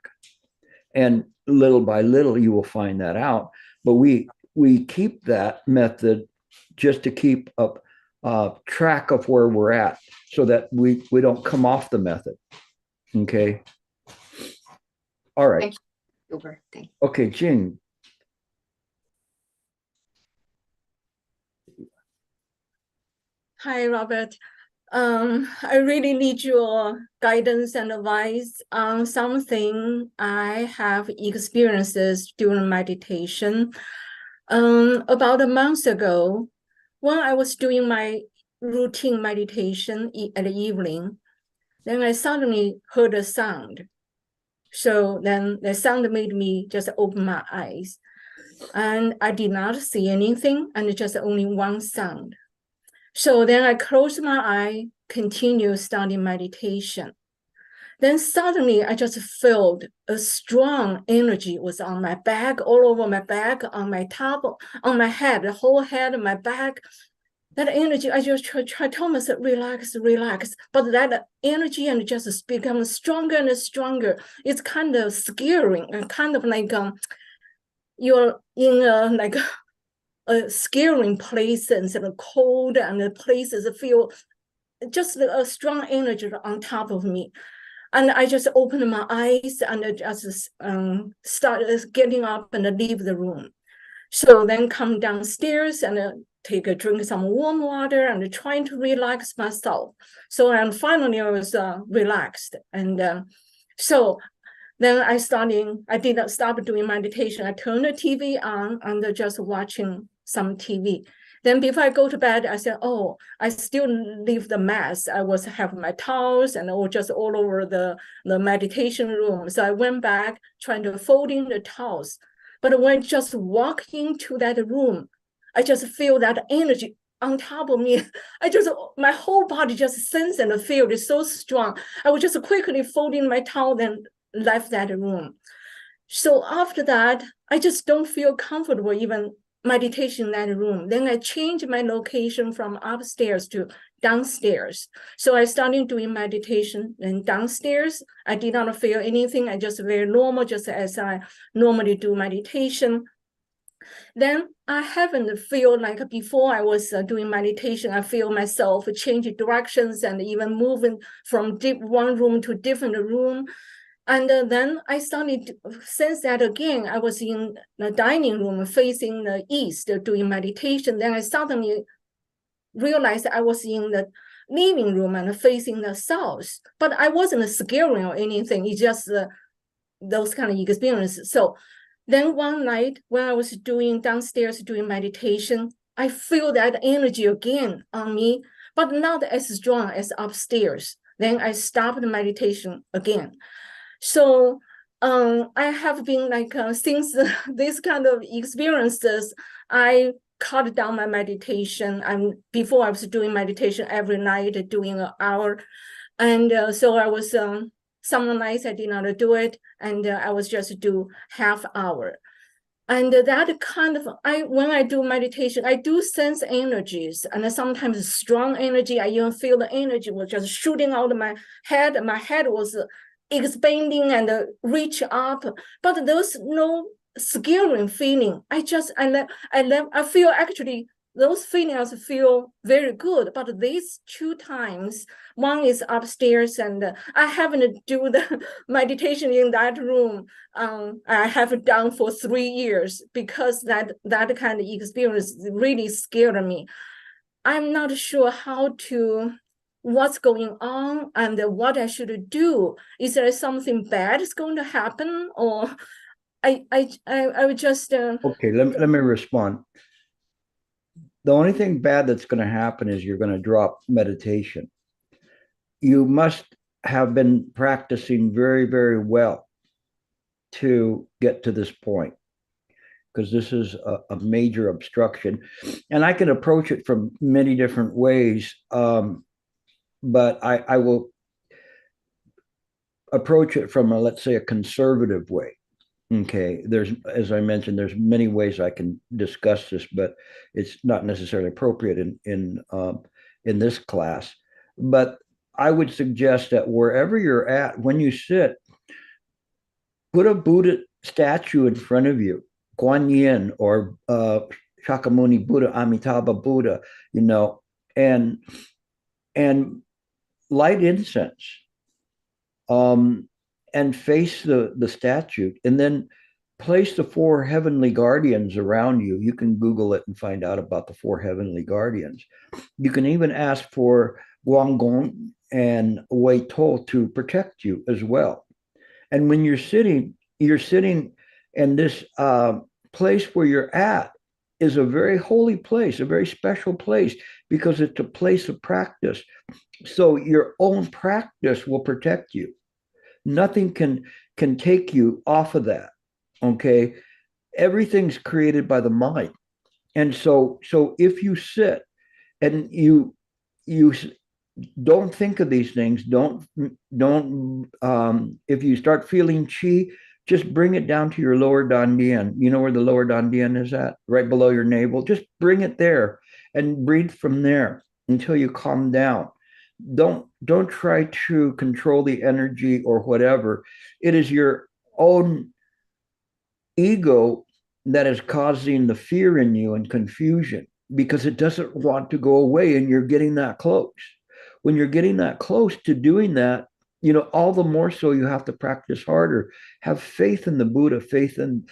And little by little, you will find that out. But we keep that method just to keep up track of where we're at, so that we don't come off the method. Okay. All right. Thank you, Gilbert. Thank you. Okay, Jing. Hi, Robert. I really need your guidance and advice on something I have experiences during meditation. About a month ago, when I was doing my routine meditation at the evening, then I suddenly heard a sound. So then the sound made me just open my eyes. And I did not see anything, and just only one sound. So then I closed my eye, continued starting meditation. Then suddenly I just felt a strong energy was on my back, all over my back, on my top, on my head, the whole head, my back. That energy, I just try to myself, relax. But that energy and just becomes stronger and stronger. It's kind of scary, and kind of like you're in a scary places and cold, and the places feel just a strong energy on top of me. And I just opened my eyes and just started getting up and leave the room. So then come downstairs and drink some warm water and trying to relax myself. So and finally I was relaxed. And so then I did not stop doing meditation. I turned the TV on and just watching some TV. Then before I go to bed, I said, oh, I still leave the mess. I was having my towels and just all over the meditation room. So I went back trying to fold in the towels. But when I just walk into that room, I just feel that energy on top of me. My whole body just sense and feel is so strong. I was just quickly folding my towel and left that room. So after that, I just don't feel comfortable even meditation in that room. Then I changed my location from upstairs to downstairs. So I started doing meditation and downstairs. I did not feel anything. I just very normal, just as I normally do meditation. Then I haven't feel like before I was doing meditation, I feel myself changing directions and even moving from one room to different room. And then I started to sense that again. I was in the dining room facing the east doing meditation. Then I suddenly realized I was in the living room and facing the south. But I wasn't scared or anything. It's just those kind of experiences. So then one night when I was downstairs doing meditation, I feel that energy again on me, but not as strong as upstairs. Then I stopped the meditation again. So I have been like, since this kind of experiences, I cut down my meditation. Before I was doing meditation every night, doing an hour. And so I was, some nights I did not do it. And I was just do half hour. And that kind of, when I do meditation, I do sense energies, and sometimes strong energy. I even feel the energy was just shooting out of my head. My head was expanding and reach up, but there's no scaring feeling. I feel actually those feelings feel very good. But these 2 times, one is upstairs, and I haven't do the meditation in that room. I have done for 3 years because that kind of experience really scared me. I'm not sure what's going on and what I should do. Is there something bad is going to happen, or I would just Okay, let me respond. The only thing bad that's going to happen is you're going to drop meditation. You must have been practicing very, very well to get to this point, because this is a major obstruction. And I can approach it from many different ways, but I will approach it from let's say, a conservative way. Okay, as I mentioned, there's many ways I can discuss this, but it's not necessarily appropriate in this class. But I would suggest that wherever you're at, when you sit, put a Buddha statue in front of you, Guan Yin or Shakyamuni Buddha, Amitabha Buddha, and light incense. And face the statue, and then place the 4 heavenly guardians around you. You can Google it and find out about the 4 heavenly guardians. You can even ask for Guanggong and Wei To to protect you as well. And when you're sitting, and this place where you're at is a very holy place, a very special place, because it's a place of practice. So your own practice will protect you. Nothing can take you off of that. Okay, everything's created by the mind, and so if you sit and you don't think of these things, don't if you start feeling chi, just bring it down to your lower dandian. You know where the lower dandian is at? Right below your navel. Just bring it there and breathe from there until you calm down. Don't try to control the energy or whatever. It is your own ego that is causing the fear in you and confusion, because it doesn't want to go away, and you're getting that close. When you're getting that close to doing that, all the more so you have to practice harder. Have faith in the Buddha, faith in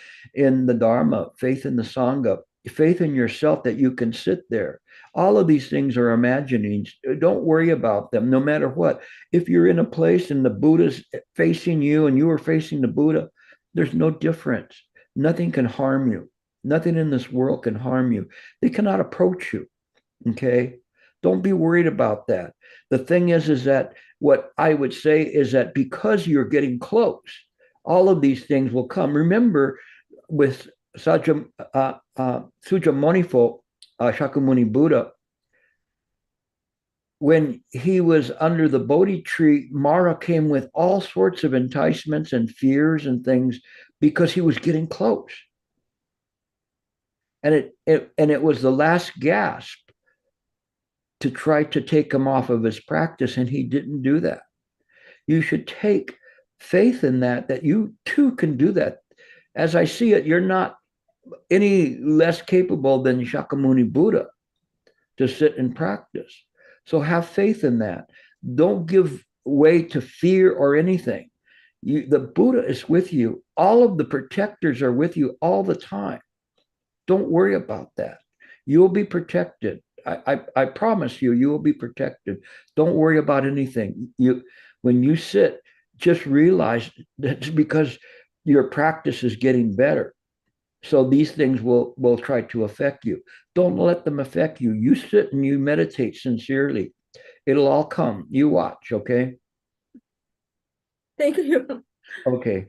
the Dharma, faith in the Sangha, faith in yourself that you can sit there. All of these things are imaginings. Don't worry about them, no matter what. If you're in a place and the Buddha's facing you and you are facing the Buddha, there's no difference. Nothing can harm you. Nothing in this world can harm you. They cannot approach you. Okay? Don't be worried about that. The thing is that what I would say is that because you're getting close, all of these things will come. Remember, with Sujamonifu, Shakyamuni Buddha, when he was under the Bodhi tree, Mara came with all sorts of enticements and fears and things because he was getting close. And it was the last gasp to try to take him off of his practice, and he didn't do that. You should take faith in that you too can do that. As I see it, you're not any less capable than Shakyamuni Buddha to sit and practice. So have faith in that. Don't give way to fear or anything. The Buddha is with you. All of the protectors are with you all the time. Don't worry about that. You'll be protected. I promise you, you will be protected. Don't worry about anything. When you sit, just realize that's because your practice is getting better. So these things will try to affect you. Don't let them affect you. You sit and you meditate sincerely. It'll all come. You watch, okay? Thank you. Okay.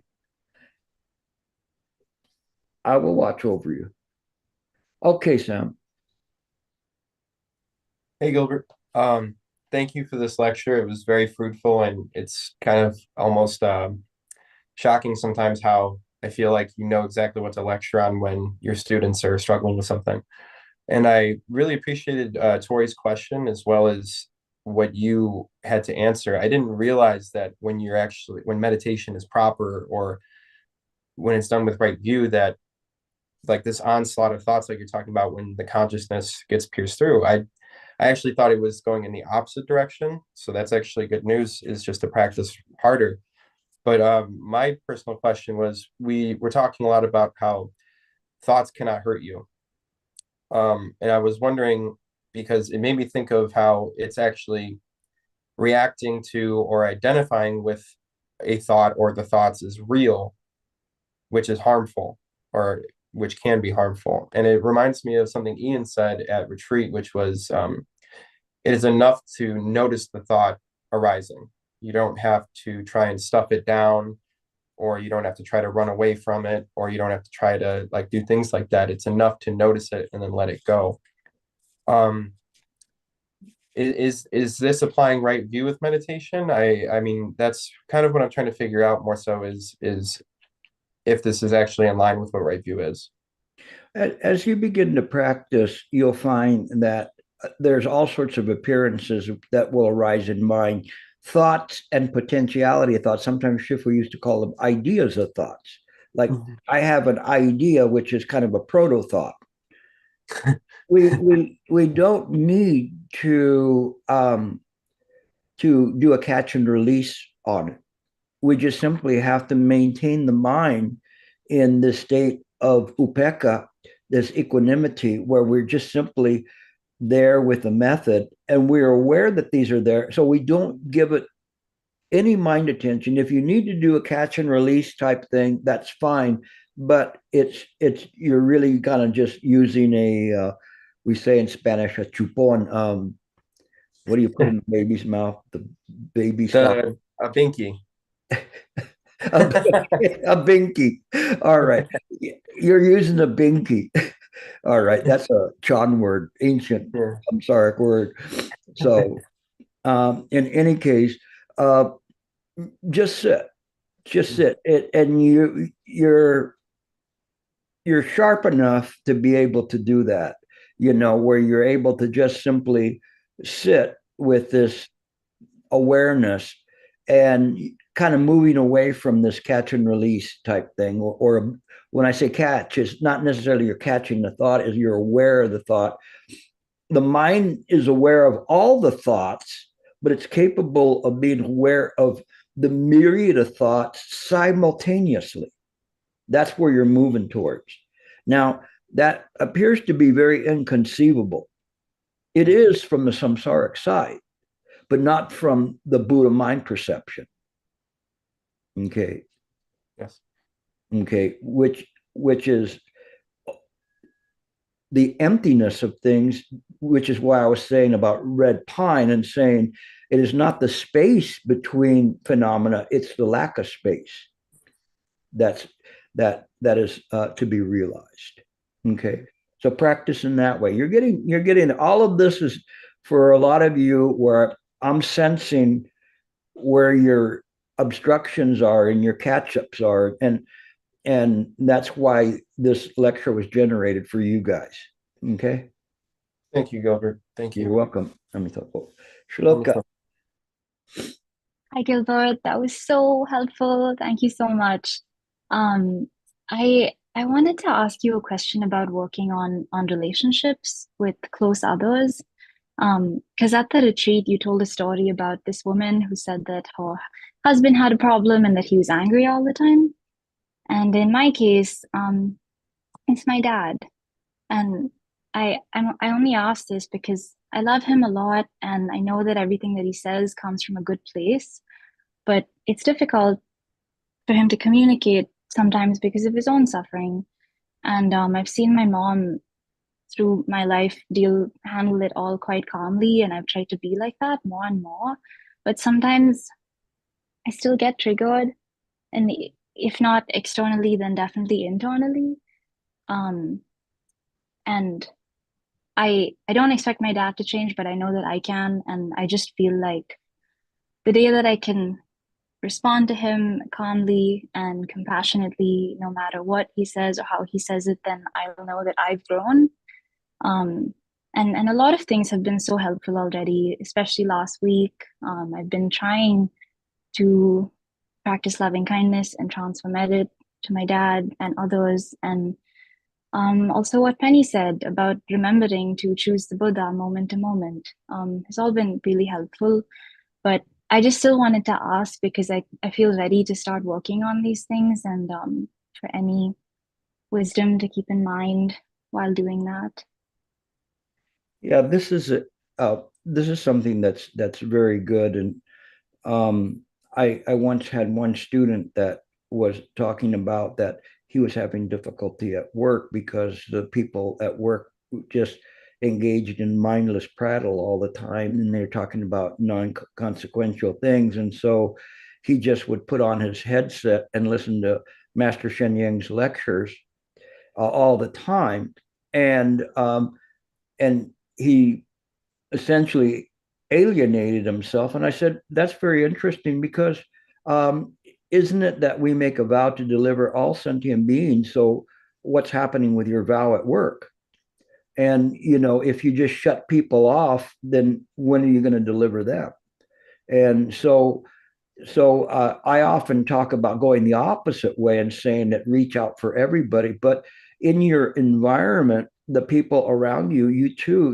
I will watch over you. Okay, Sam. Hey, Gilbert. Thank you for this lecture. It was very fruitful, and it's kind of almost shocking sometimes how I feel like you know exactly what to lecture on when your students are struggling with something. And I really appreciated Tori's question as well as what you had to answer. I didn't realize that when meditation is proper or when it's done with right view, that like this onslaught of thoughts like you're talking about when the consciousness gets pierced through. I actually thought it was going in the opposite direction. So that's actually good news, is just to practice harder. But my personal question was, we're talking a lot about how thoughts cannot hurt you. And I was wondering, because it made me think of how it's actually reacting to or identifying with a thought or the thoughts is real, which is harmful or which can be harmful. And it reminds me of something Ian said at retreat, which was, it is enough to notice the thought arising. You don't have to try and stuff it down, or you don't have to try to run away from it, or you don't have to try to like do things like that. It's enough to notice it and then let it go. Is this applying right view with meditation? I mean, that's kind of what I'm trying to figure out more so is if this is actually in line with what right view is. As you begin to practice, you'll find that there's all sorts of appearances that will arise in mind, thoughts and potentiality of thoughts. Sometimes Shifu used to call them ideas of thoughts. Like I have an idea, which is kind of a proto thought. we don't need to do a catch and release on it. We just simply have to maintain the mind in this state of upekkha, this equanimity, where we're just simply there with the method, and we're aware that these are there. So we don't give it any mind attention. If you need to do a catch and release type thing, that's fine. But you're really kind of just using a we say in Spanish a chupon. What do you put in the baby's mouth? The baby stuff. A binky. A binky. All right. You're using a binky. All right. That's a Chan word, ancient Samsaric word. So in any case, just sit. Just sit. And you're sharp enough to be able to do that, where you're able to just simply sit with this awareness and kind of moving away from this catch and release type thing. Or when I say catch, it's not necessarily you're catching the thought, is you're aware of the thought. The mind is aware of all the thoughts, but it's capable of being aware of the myriad of thoughts simultaneously. That's where you're moving towards. Now, that appears to be very inconceivable. It is from the samsaric side, but not from the Buddha mind perception. Okay. Yes. Okay. Which is the emptiness of things, which is why I was saying about red pine and saying it is not the space between phenomena, it's the lack of space that is to be realized. Okay. So practice in that way. You're getting all of this is for a lot of you where I'm sensing where your obstructions are and your catch-ups are. And and that's why this lecture was generated for you guys. Okay. Thank you, Gilbert. Thank You're you. welcome. Shloka. Hi, Gilbert. That was so helpful. Thank you so much. Um, I wanted to ask you a question about working on relationships with close others. Because at the retreat, you told a story about this woman who said that her husband had a problem and that he was angry all the time. And in my case, it's my dad. And I only ask this because I love him a lot, and I know that everything that he says comes from a good place. But it's difficult for him to communicate sometimes because of his own suffering. And I've seen my mom through my life handle it all quite calmly, and I've tried to be like that more and more. But sometimes I still get triggered, and if not externally, then definitely internally. Um, and I don't expect my dad to change, but I know that I can, and I just feel like the day that I can respond to him calmly and compassionately, no matter what he says or how he says it, then I will know that I've grown. And a lot of things have been so helpful already, especially last week. I've been trying to practice loving kindness and transfer it to my dad and others. And also what Penny said about remembering to choose the Buddha moment to moment has all been really helpful. But I just still wanted to ask because I feel ready to start working on these things, and for any wisdom to keep in mind while doing that. Yeah, this is something that's very good. And I once had one student that was talking about that he was having difficulty at work because the people at work just engaged in mindless prattle all the time, and they're talking about non-consequential things. And so he just would put on his headset and listen to Master Shenyang's lectures all the time. And he essentially alienated himself. And I said, that's very interesting because isn't it that we make a vow to deliver all sentient beings? So what's happening with your vow at work? And, if you just shut people off, then when are you going to deliver them? And so I often talk about going the opposite way and saying that reach out for everybody. But in your environment, the people around you, you too,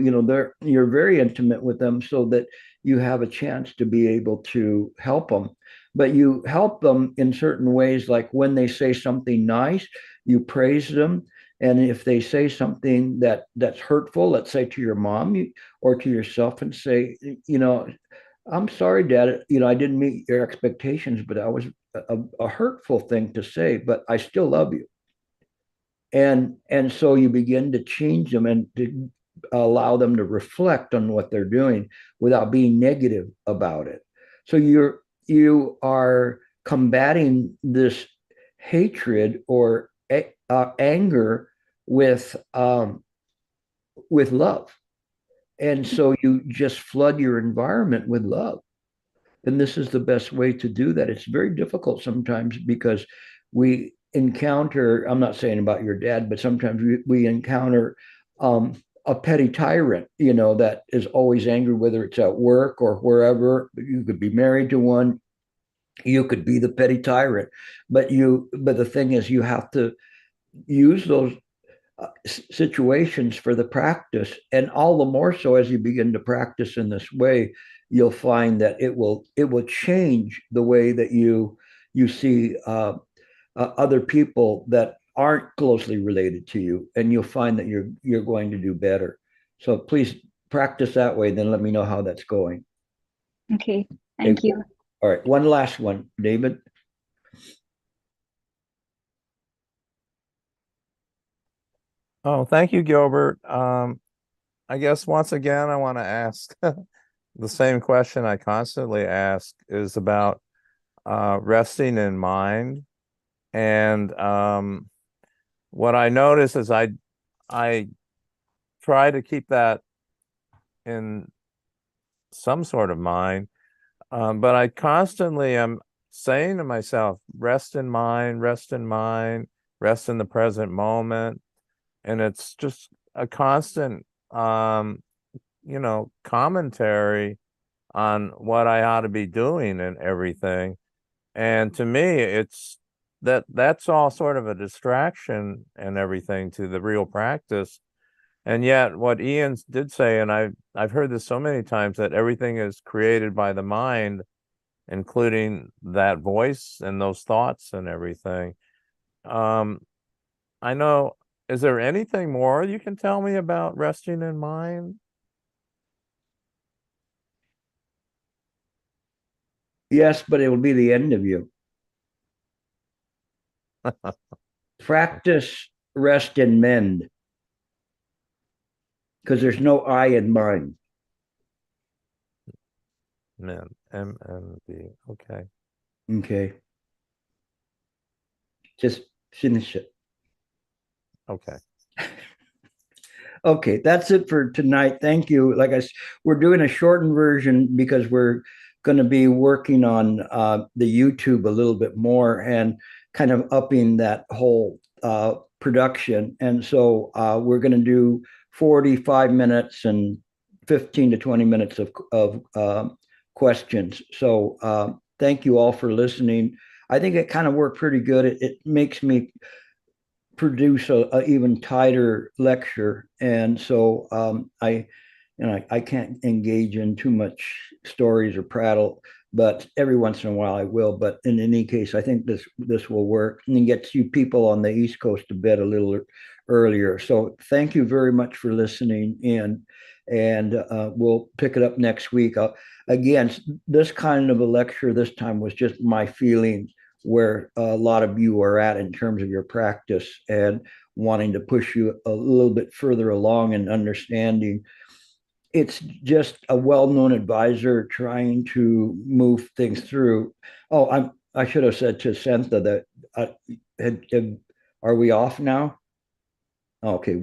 you're very intimate with them so that you have a chance to be able to help them. But you help them in certain ways, like when they say something nice, you praise them. And if they say something that's hurtful, let's say to your mom or to yourself, and say, I'm sorry, Dad. I didn't meet your expectations, but that was a hurtful thing to say, but I still love you. And so you begin to change them and to allow them to reflect on what they're doing without being negative about it. So you are combating this hatred or anger with love. And so you just flood your environment with love. And this is the best way to do that. It's very difficult sometimes because we encounter, I'm not saying about your dad, but sometimes we encounter a petty tyrant, that is always angry, whether it's at work or wherever. You could be married to one. You could be the petty tyrant. But the thing is, you have to use those situations for the practice, and all the more so as you begin to practice in this way, you'll find that it will change the way that you see other people that aren't closely related to you, and you'll find that you're going to do better. So please practice that way, then let me know how that's going. Okay, thank you. All right, one last one, David. Oh, thank you, Gilbert. I guess once again, I want to ask the same question I constantly ask is about resting in mind. And what I notice is I try to keep that in some sort of mind, but I constantly am saying to myself, rest in mind, rest in mind. rest in the present moment. And it's just a constant, commentary on what I ought to be doing and everything. And to me, it's that's all sort of a distraction and everything to the real practice. And yet what Ian did say, and I've heard this so many times, that everything is created by the mind, including that voice and those thoughts and everything. I know, is there anything more you can tell me about resting in mind? Yes, but it will be the end of you. Practice rest and mend, because there's no I in mind. Man, M-N-D, okay. Okay. Just finish it. Okay. Okay, that's it for tonight. Thank you. Like I said, we're doing a shortened version because we're going to be working on the YouTube a little bit more and kind of upping that whole production. And so we're going to do 45 minutes and 15 to 20 minutes of questions. So thank you all for listening. I think it kind of worked pretty good. It makes me produce a even tighter lecture, and so I can't engage in too much stories or prattle, but every once in a while I will. But in any case, I think this will work and gets you people on the East Coast to bed a little earlier. So thank you very much for listening in, and we'll pick it up next week. Again, this kind of a lecture this time was just my feeling where a lot of you are at in terms of your practice and wanting to push you a little bit further along in understanding. It's just a well-known advisor trying to move things through. Oh, I should have said to Sentha that are we off now? Okay.